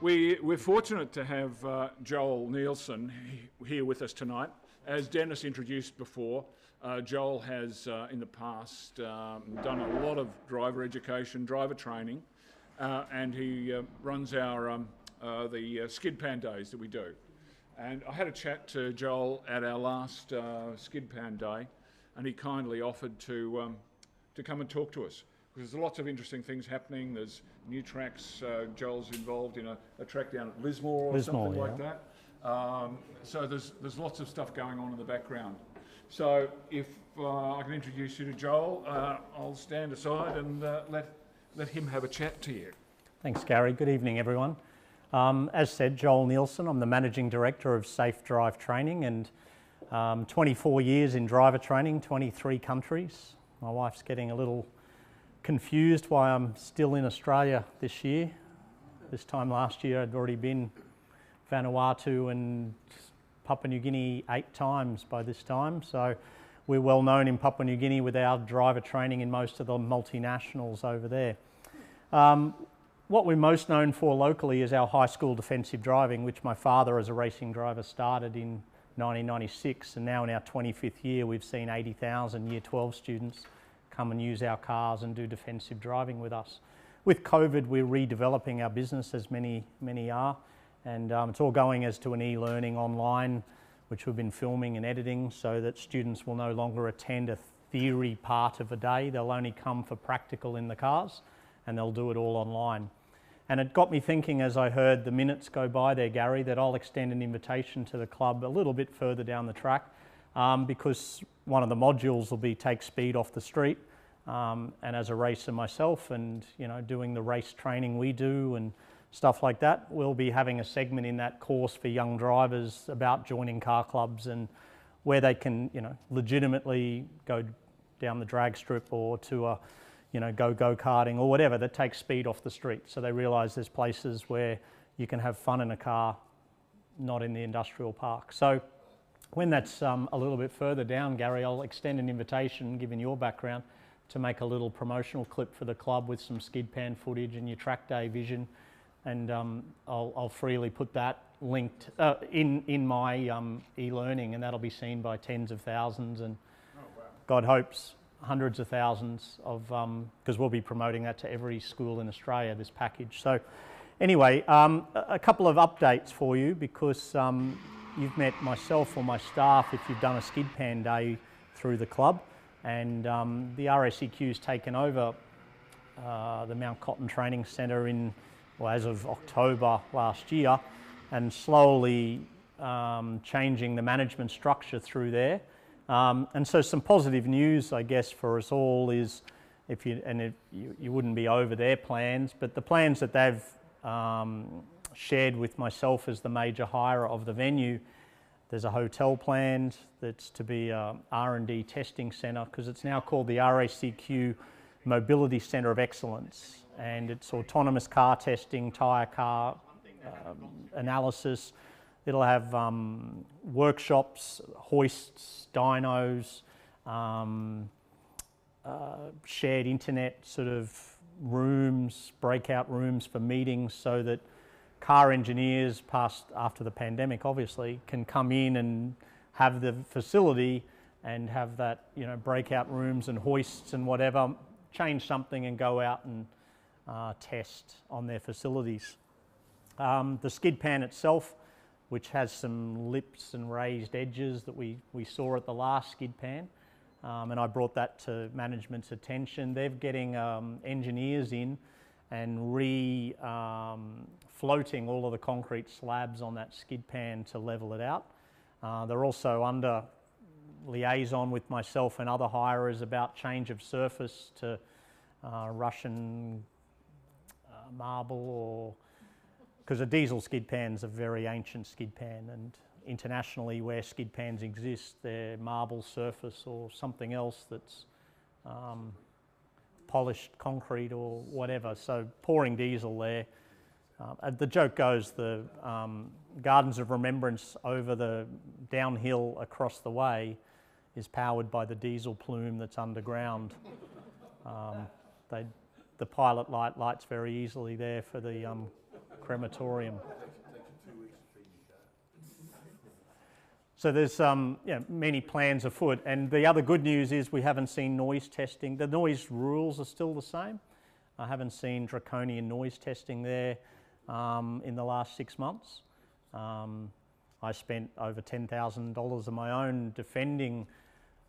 We're fortunate to have Joel Nielsen here with us tonight. As Dennis introduced before, Joel has in the past done a lot of driver education, driver training, and he runs our the skid pan days that we do. And I had a chat to Joel at our last skid pan day, and he kindly offered to come and talk to us. Because there's lots of interesting things happening. There's new tracks. Joel's involved in a track down at Lismore or something like that. So there's lots of stuff going on in the background. So if I can introduce you to Joel, I'll stand aside and let him have a chat to you. Thanks, Gary. Good evening, everyone. As said, Joel Nielsen. I'm the Managing Director of Safe Drive Training, and 24 years in driver training, 23 countries. My wife's getting a little confused why I'm still in Australia this year. This time last year I'd already been Vanuatu and Papua New Guinea 8 times by this time. So we're well known in Papua New Guinea with our driver training in most of the multinationals over there. What we're most known for locally is our high school defensive driving, which my father as a racing driver started in 1996, and now in our 25th year we've seen 80,000 Year 12 students come and use our cars and do defensive driving with us. With COVID, we're redeveloping our business, as many are, and it's all going as to an e-learning online, which we've been filming and editing so that students will no longer attend a theory part of a day. They'll only come for practical in the cars, and they'll do it all online. And it got me thinking as I heard the minutes go by there, Gary, that I'll extend an invitation to the club a little bit further down the track, because one of the modules will be take speed off the street, and as a racer myself and doing the race training we do and stuff like that, we'll be having a segment in that course for young drivers about joining car clubs and where they can legitimately go down the drag strip or to a go-karting or whatever that takes speed off the street, so they realise there's places where you can have fun in a car, not in the industrial park. So when that's a little bit further down, Gary, I'll extend an invitation, given your background, to make a little promotional clip for the club with some skid pan footage and your track day vision, and I'll freely put that linked in my e-learning, and that'll be seen by tens of thousands and God hopes hundreds of thousands of, because we'll be promoting that to every school in Australia, this package. So anyway, a couple of updates for you, because you've met myself or my staff if you've done a skid pan day through the club, and the RACQ's taken over the Mount Cotton Training Centre as of October last year, and slowly changing the management structure through there. And so some positive news, I guess, for us all is, you wouldn't be over their plans, but the plans that they've shared with myself as the major hirer of the venue, there's a hotel planned that's to be a R&D testing centre, because it's now called the RACQ Mobility Centre of Excellence, and it's autonomous car testing, tyre car analysis. It'll have workshops, hoists, dynos, shared internet sort of rooms, breakout rooms for meetings, so that car engineers, after the pandemic obviously, can come in and have the facility and have that, breakout rooms and hoists and whatever, change something and go out and test on their facilities. The skid pan itself, which has some lips and raised edges that we saw at the last skid pan, and I brought that to management's attention. They're getting engineers in and floating all of the concrete slabs on that skid pan to level it out. They're also under liaison with myself and other hirers about change of surface to Russian marble, because a diesel skid pan's a very ancient skid pan, and internationally where skid pans exist, they're marble surface or something else that's polished concrete or whatever. So pouring diesel there. The joke goes, the Gardens of Remembrance over the downhill across the way is powered by the diesel plume that's underground. The pilot light lights very easily there for the crematorium. So there's many plans afoot, and the other good news is we haven't seen noise testing. The noise rules are still the same. I haven't seen draconian noise testing there in the last 6 months. I spent over $10,000 of my own defending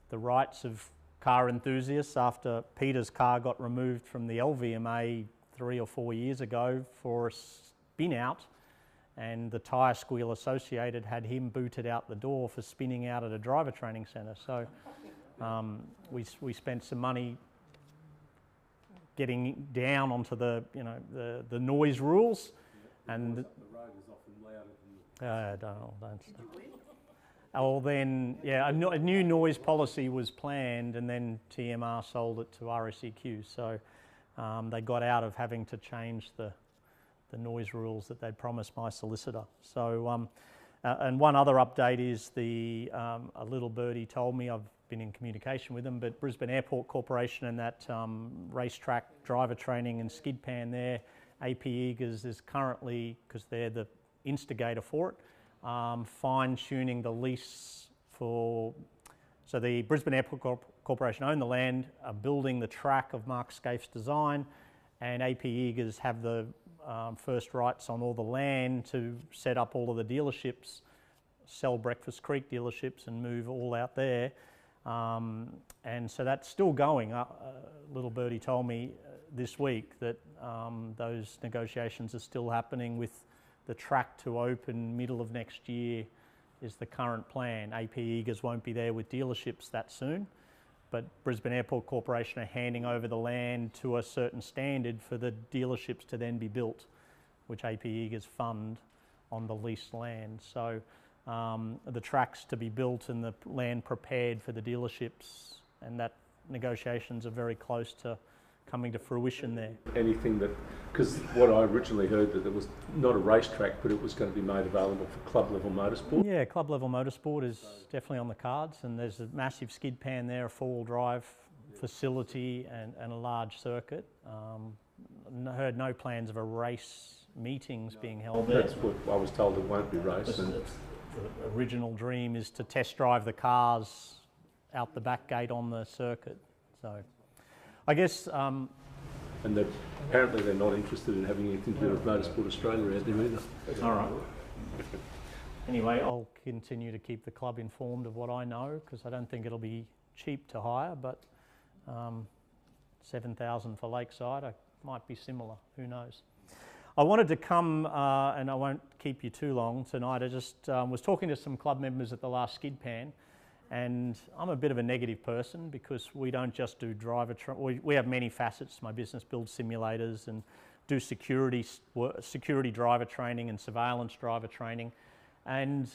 the rights of car enthusiasts after Peter's car got removed from the LVMA 3 or 4 years ago for a spin out, and the tyre squeal associated had him booted out the door for spinning out at a driver training centre. So we spent some money getting down onto the noise rules, and the road is often louder than Oh, then, yeah, a new noise policy was planned, and then TMR sold it to RSEQ. So they got out of having to change the noise rules that they'd promised my solicitor. So, and one other update is a little birdie told me, I've been in communication with them, but Brisbane Airport Corporation and that racetrack driver training and skid pan there, AP Eagers is currently, because they're the instigator for it, fine-tuning the lease for, so the Brisbane Airport Corporation own the land, are building the track of Mark Scaife's design, and AP Eagers have the first rights on all the land to set up all of the dealerships, sell Breakfast Creek dealerships and move all out there. And so that's still going. Little birdie told me this week that those negotiations are still happening, with the track to open middle of next year is the current plan. AP Eagers won't be there with dealerships that soon, but Brisbane Airport Corporation are handing over the land to a certain standard for the dealerships to then be built, which AP Eagers fund on the leased land. So the tracks to be built and the land prepared for the dealerships, and that negotiations are very close to coming to fruition there. Anything that, because what I originally heard that there was not a racetrack, but it was going to be made available for club level motorsport. Yeah, club level motorsport is definitely on the cards, and there's a massive skid pan there, a four-wheel drive facility and a large circuit. Heard no plans of a race meetings being held there. That's what I was told, it won't be race. The original dream is to test drive the cars out the back gate on the circuit. So I guess... and apparently they're not interested in having anything to do with Motorsport Australia out there either. All right. Anyway, I'll continue to keep the club informed of what I know, because I don't think it'll be cheap to hire, but $7,000 for Lakeside, I might be similar, who knows. I wanted to come, and I won't keep you too long tonight, I just was talking to some club members at the last skid pan, and I'm a bit of a negative person, because we don't just do we have many facets. My business builds simulators and do security driver training and surveillance driver training. And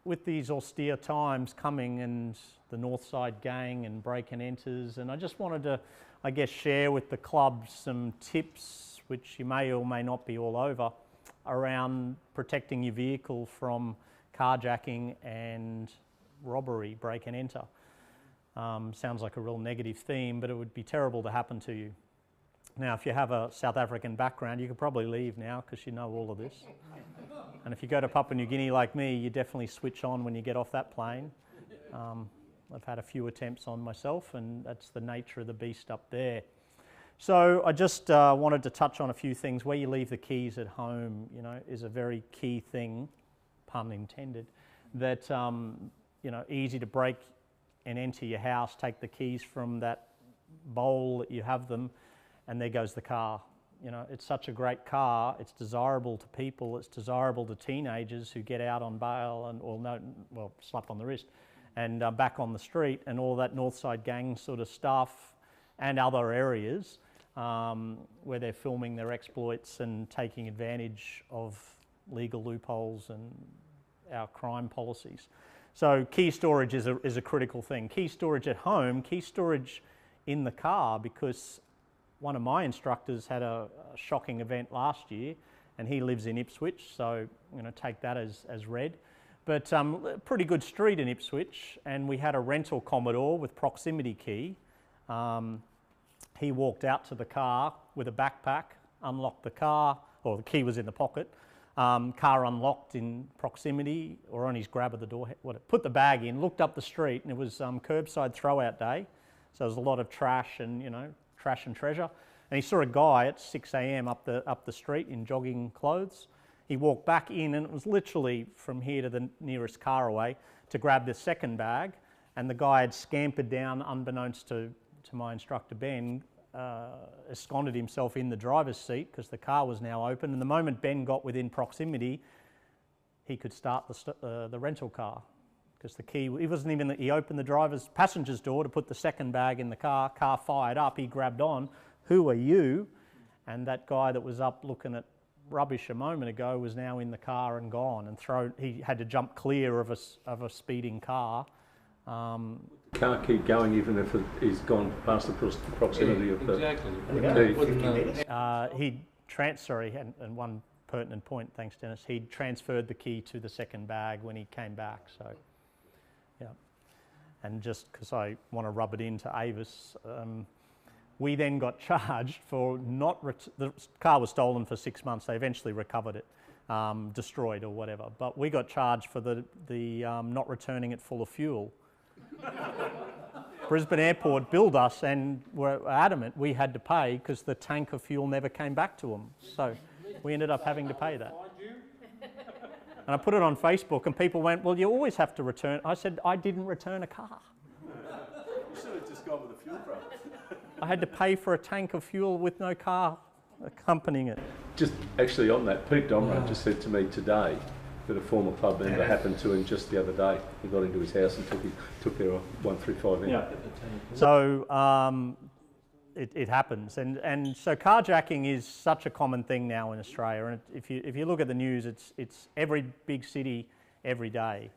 with these austere times coming, and the Northside gang and break and enters, and I just wanted to, I guess, share with the club some tips, which you may or may not be all over, around protecting your vehicle from carjacking and robbery, break and enter. Sounds like a real negative theme, but it would be terrible to happen to you. Now, if you have a South African background, you could probably leave now, because you know all of this. And if you go to Papua New Guinea like me, you definitely switch on when you get off that plane. I've had a few attempts on myself, and that's the nature of the beast up there. So I just wanted to touch on a few things. Where you leave the keys at home, is a very key thing, pun intended, that easy to break and enter your house, take the keys from that bowl that you have them, and there goes the car. It's such a great car, it's desirable to people, it's desirable to teenagers who get out on bail and, slap on the wrist, and back on the street, and all that Northside gang sort of stuff, and other areas where they're filming their exploits and taking advantage of legal loopholes and our crime policies. So key storage is a critical thing. Key storage at home, key storage in the car, because one of my instructors had a shocking event last year, and he lives in Ipswich, so take that as read. But pretty good street in Ipswich, and we had a rental Commodore with proximity key. He walked out to the car with a backpack, unlocked the car, or the key was in the pocket. Car unlocked in proximity or on his grab of the door, put the bag in, looked up the street, and it was curbside throw-out day. So there was a lot of trash and, trash and treasure. And he saw a guy at 6 a.m. up the street in jogging clothes. He walked back in, and it was literally from here to the nearest car away to grab the second bag. And the guy had scampered down, unbeknownst to my instructor Ben, ensconced himself in the driver's seat because the car was now open. And the moment Ben got within proximity, he could start the rental car because the key, he opened the passenger's door to put the second bag in the car fired up, he grabbed on, "Who are you?" And that guy that was up looking at rubbish a moment ago was now in the car and gone, and he had to jump clear of a speeding car. Can't keep going even if he's gone past the proximity of the key. And one pertinent point, thanks Dennis, he transferred the key to the second bag when he came back, so yeah. And just because I want to rub it into Avis, we then got charged for the car was stolen for 6 months. They eventually recovered it, destroyed or whatever. But we got charged for the not returning it full of fuel. Brisbane Airport billed us and were adamant we had to pay because the tank of fuel never came back to them. So we ended up having to pay that. And I put it on Facebook and people went, "Well, you always have to return." I said, "I didn't return a car." You should have just gone with the fuel price. I had to pay for a tank of fuel with no car accompanying it. Just actually on that, Pete Domro just said to me today that a former club member happened to him just the other day. He got into his house and took their 135 in. Yeah. So it happens, and so carjacking is such a common thing now in Australia. And if you look at the news, it's every big city every day.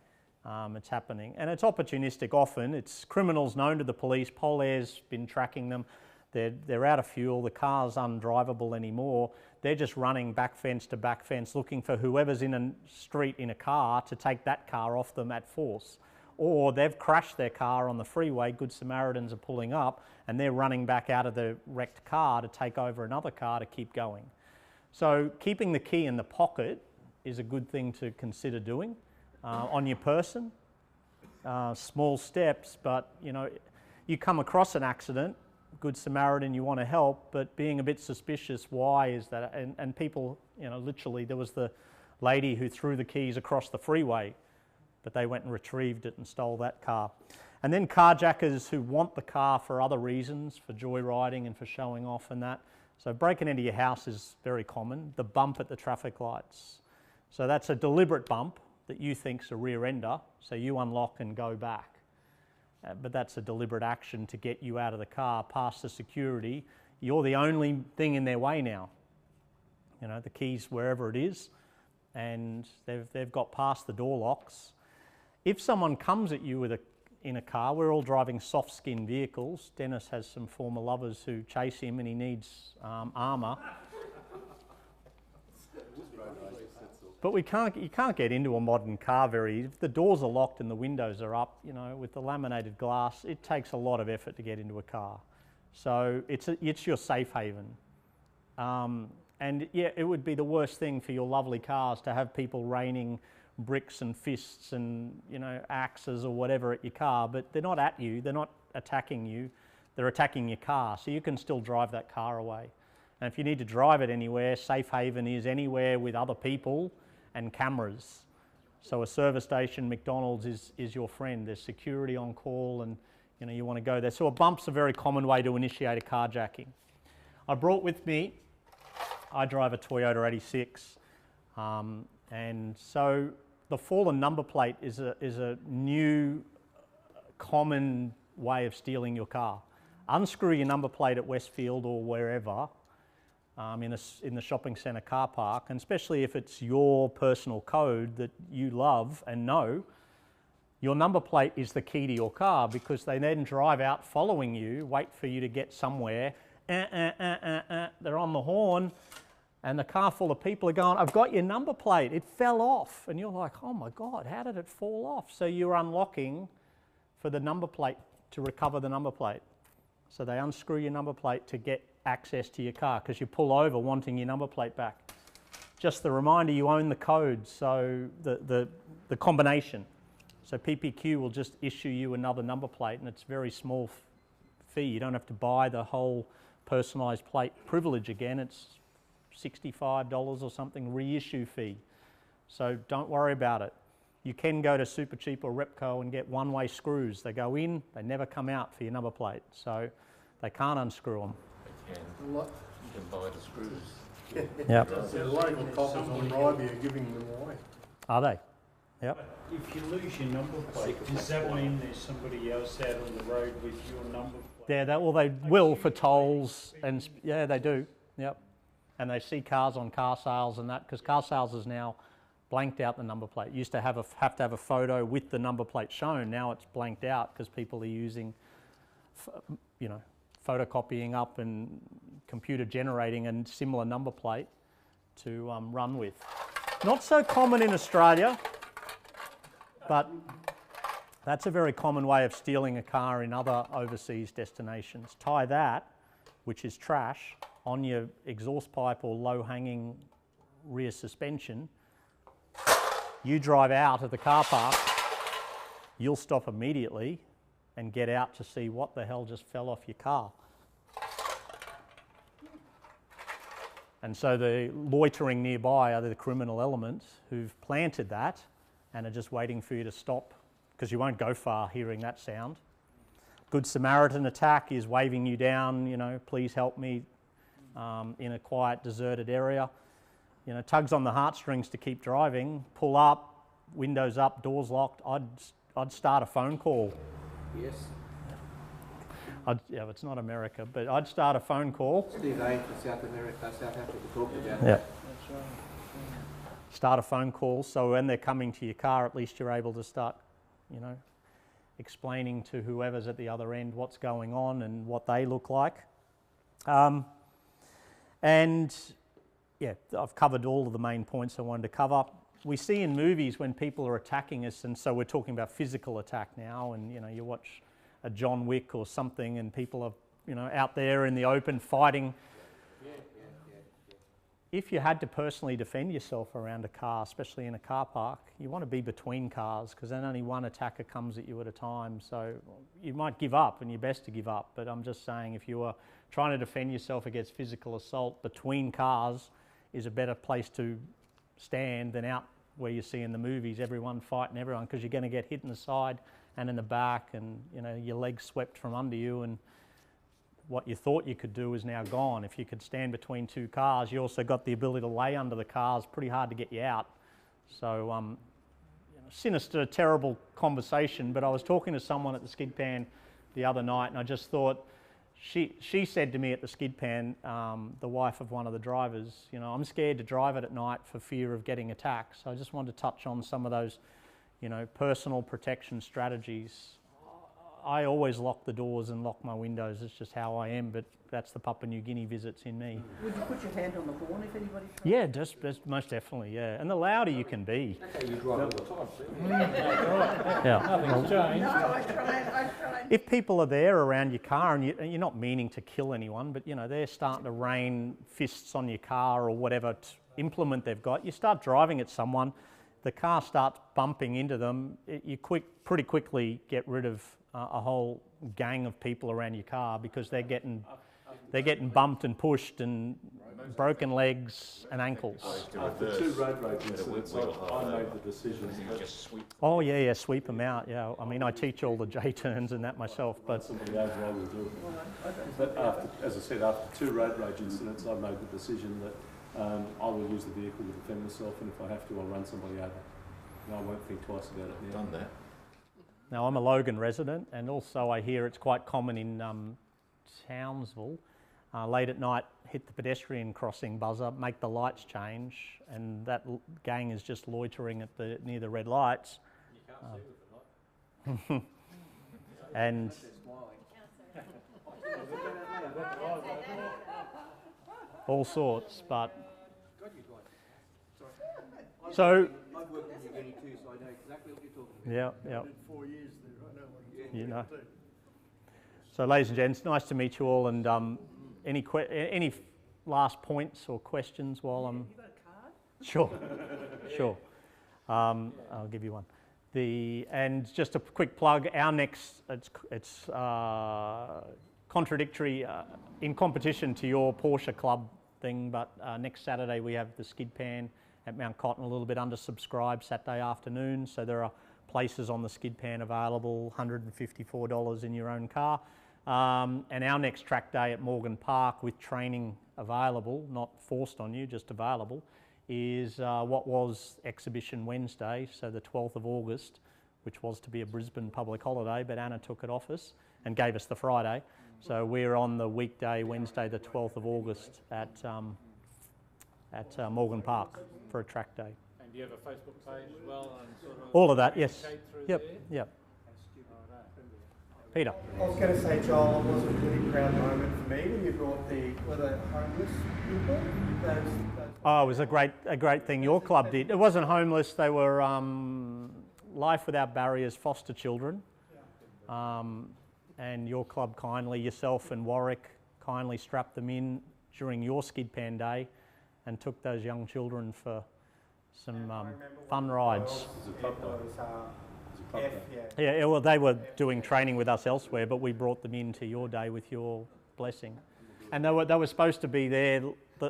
It's happening, and it's opportunistic often. It's criminals known to the police. Polair's been tracking them. They're out of fuel. The car's undrivable anymore. They're just running back fence to back fence looking for whoever's in a street in a car to take that car off them at force. Or they've crashed their car on the freeway, Good Samaritans are pulling up, and they're running back out of the wrecked car to take over another car to keep going. So keeping the key in the pocket is a good thing to consider doing. On your person, small steps, but you come across an accident, Good Samaritan, you want to help, but being a bit suspicious, why is that? And people, literally, there was the lady who threw the keys across the freeway, but they went and retrieved it and stole that car. And then carjackers who want the car for other reasons, for joyriding and for showing off and that. So breaking into your house is very common. The bump at the traffic lights. So that's a deliberate bump that you think's a rear ender, so you unlock and go back. But that's a deliberate action to get you out of the car, past the security. You're the only thing in their way now. The key's wherever it is, and they've got past the door locks. If someone comes at you in a car, we're all driving soft skin vehicles. Dennis has some former lovers who chase him and he needs armour. But you can't get into a modern car if the doors are locked and the windows are up, with the laminated glass, it takes a lot of effort to get into a car. So it's your safe haven. And yeah, it would be the worst thing for your lovely cars to have people raining bricks and fists and, axes or whatever at your car, but they're not at you, they're not attacking you, they're attacking your car, so you can still drive that car away. And if you need to drive it anywhere, safe haven is anywhere with other people and cameras. So a service station, McDonald's is your friend. There's security on call and you want to go there. So a bump's a very common way to initiate a carjacking. I brought with me, I drive a Toyota 86, and so the fallen number plate is a new common way of stealing your car. Unscrew your number plate at Westfield or wherever, in the shopping centre car park, and especially if it's your personal code that you love and know, your number plate is the key to your car, because they then drive out following you, wait for you to get somewhere, they're on the horn, and the car full of people are going, "I've got your number plate, it fell off." And you're like, "Oh my God, how did it fall off?" So you're unlocking for the number plate to recover the number plate. So they unscrew your number plate to get access to your car because you pull over wanting your number plate back. just the reminder, you own the code, so the combination. So PPQ will just issue you another number plate, and it's a very small fee. You don't have to buy the whole personalised plate privilege again. It's $65 or something reissue fee. So don't worry about it. You can go to Supercheap or Repco and get one-way screws. They go in, they never come out for your number plate, so they can't unscrew them. They can. You can buy the screws. Yep. The local coppers on Ribey are giving them away. Are they? Yep. If you lose your number plate, does that mean there's somebody else out on the road with your number plate? Yeah, well, they will for tolls, and yeah, they do. Yep. And they see cars on car sales and that, because car sales is now blanked out the number plate. Used to have to have a photo with the number plate shown. Now it's blanked out because people are using, you know, photocopying up and computer generating a similar number plate to run with. Not so common in Australia, but that's a very common way of stealing a car in other overseas destinations. Tie that, which is trash, on your exhaust pipe or low-hanging rear suspension. You drive out of the car park, you'll stop immediately and get out to see what the hell just fell off your car. And so the loitering nearby are the criminal elements who've planted that and are just waiting for you to stop, because you won't go far hearing that sound. Good Samaritan attack is waving you down, you know, please help me, in a quiet, deserted area. You know, tugs on the heartstrings to keep driving, pull up, windows up, doors locked. I'd start a phone call. Yes. Yeah, it's not America, but I'd start a phone call. Steve Ain from South America, South Africa talked about Yeah. that. Start a phone call, so when they're coming to your car, at least you're able to start, you know, explaining to whoever's at the other end what's going on and what they look like. And yeah, I've covered all of the main points I wanted to cover. We see in movies when people are attacking us, and so we're talking about physical attack now, and you know, you watch a John Wick or something and people are, you know, out there in the open fighting. If you had to personally defend yourself around a car, especially in a car park, you want to be between cars, because then only one attacker comes at you at a time. So you might give up, and you're best to give up, but I'm just saying, if you are trying to defend yourself against physical assault, between cars is a better place to stand than out where you see in the movies, everyone fighting everyone, because you're going to get hit in the side and in the back, and you know, your legs swept from under you, and what you thought you could do is now gone. If you could stand between two cars, you also got the ability to lay under the cars. Pretty hard to get you out. So, you know, sinister, terrible conversation. But I was talking to someone at the skid pan the other night, and I just thought, she said to me at the skid pan, the wife of one of the drivers, you know, I'm scared to drive it at night for fear of getting attacked. So I just wanted to touch on some of those, you know, personal protection strategies. I always lock the doors and lock my windows. It's just how I am, but that's the Papua New Guinea visits in me. Would you put your hand on the horn if anybody tried? Yeah, just most definitely, yeah. And the louder you can be. That's how you drive all the time, see? Yeah. Nothing's changed. No, I tried. If people are there around your car and you're not meaning to kill anyone, but you know, they're starting to rain fists on your car or whatever implement they've got, you start driving at someone, the car starts bumping into them, you pretty quickly get rid of a whole gang of people around your car, because they're getting bumped and pushed and broken legs and ankles. After 2 road rage incidents, I made the decision that Oh yeah, sweep them out. Yeah, I mean, I teach all the J turns and that myself, but somebody over, I will do it. But after, as I said, after 2 road rage incidents, I made the decision that I will use the vehicle to defend myself, and if I have to, I'll run somebody over. And I won't think twice about it now. Done that. now I'm a Logan resident, and also I hear it's quite common in Townsville. Late at night, hit the pedestrian crossing buzzer, make the lights change, and that gang is just loitering at near the red lights. You can't see with the light. And They're smiling. all sorts, but God, you're right. so I've worked in New Guinea too, so I know exactly what you're talking about. yeah. I did 4 years there. I know what You know. do. So, ladies and gents, nice to meet you all. And any last points or questions while I'm? You got a card? Sure, sure. I'll give you one. And just a quick plug, our next, it's contradictory in competition to your Porsche Club thing, but next Saturday we have the skid pan at Mount Cotton, a little bit undersubscribed Saturday afternoon, so there are places on the skid pan available, $154 in your own car. And our next track day at Morgan Park with training available, not forced on you, just available, is what was Exhibition Wednesday, so the 12th of August, which was to be a Brisbane public holiday, but Anna took it off us and gave us the Friday. So we're on the weekday, Wednesday, the 12th of August at Morgan Park for a track day. And do you have a Facebook page as well? And sort of All of that, yes. Yep, yep. Peter. I was going to say, Joel, it was a really proud moment for me when you brought the homeless people. Oh, it was a great thing your club did. It wasn't homeless, they were Life Without Barriers foster children. And your club kindly, yourself and Warwick, kindly strapped them in during your skid pan day and took those young children for some fun rides. Yeah, well, they were doing training with us elsewhere, but we brought them into your day with your blessing. And they were supposed to be there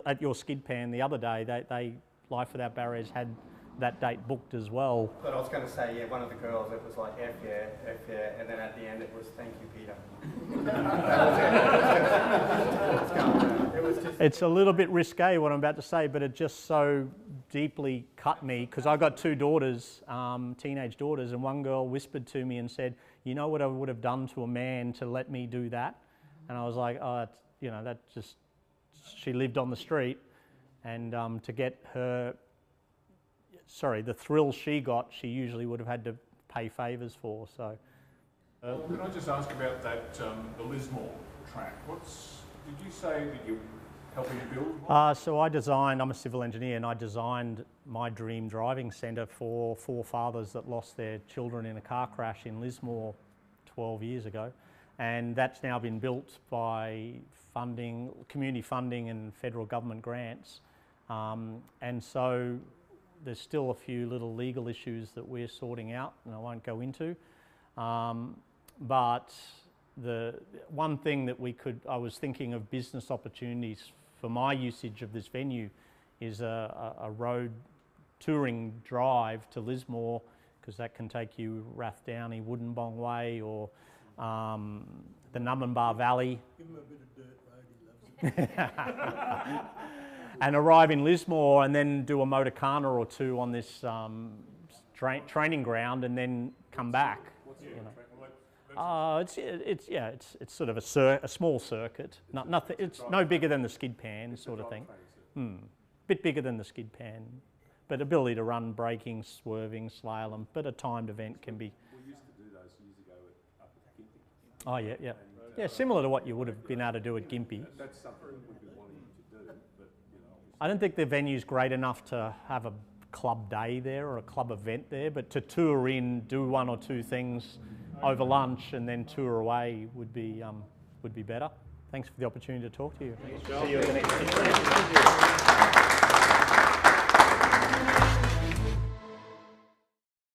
at your skid pan the other day. They Life Without Barriers had that date booked as well. But I was going to say, yeah, one of the girls, it was like, F yeah, and then at the end it was, thank you, Peter. It's a little bit risque what I'm about to say, but it just so deeply cut me, because I got two daughters, teenage daughters, and one girl whispered to me and said, you know what I would have done to a man to let me do that? And I was like, oh, you know, that just, she lived on the street, and to get her, the thrill she got, she usually would have had to pay favours for, so. Can I just ask about that, the Lismore track? Did you say that you're helping build? So I'm a civil engineer, and I designed my dream driving centre for four fathers that lost their children in a car crash in Lismore 12 years ago. And that's now been built by funding, community funding and federal government grants. And so there's still a few little legal issues that we're sorting out, and I won't go into. But the one thing that I was thinking of business opportunities for my usage of this venue is a road touring drive to Lismore, because that can take you Rathdowney, Woodenbong Way, or the Numbinbar Valley. Give him a bit of dirt road, he loves it. And arrive in Lismore and then do a motorcana or two on this training ground and then come back. It's sort of a small circuit. Nothing. It's no bigger than the skid pan sort of thing. Bit bigger than the skid pan, but ability to run braking, swerving, slalom. But a timed event can be. We used to do those years ago up at Gympie. Oh yeah, yeah, similar to what you would have been able to do at Gympie. That's something we'd be wanting to do, but you know. I don't think the venue's great enough to have a club day there or a club event there, but to tour in, do one or two things over lunch and then tour away would be better. Thanks for the opportunity to talk to you. See you at the next.